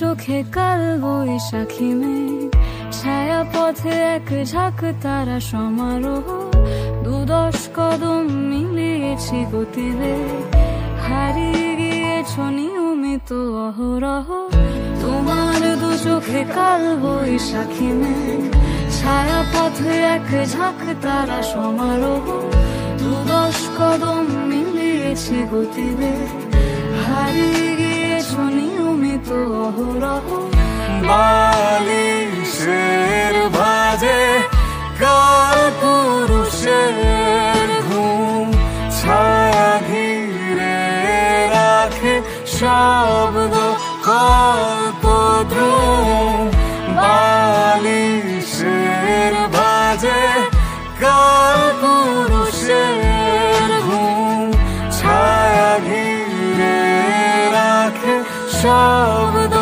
চোখে কাল বৈশাখী মেঘ, ছায়া পথে এক ঝাঁক তারা সমারোহ। 10 কদম মিলিয়েছি গতিবেগ, হারিয়ে গিয়েছ নিয়মিত অহরহ। তোমার চোখে কাল বৈশাখী মেঘ, ছায়া পথে এক ঝাঁক তারা সমারোহ। 10 কদম মিলিয়েছি গতিবেগ, হারিয়ে গিয়েছ নিয়মিত অহরহ। বালিশের ভাঁজে কাল পুরুষের ঘুম, ছায়া ঘিরে রাখে শব্দ কল্পদ্রুম। বালিশের ভাঁজে কাল পুরুষের ঘুম, ছায়া ঘিরে রাখে শব্দ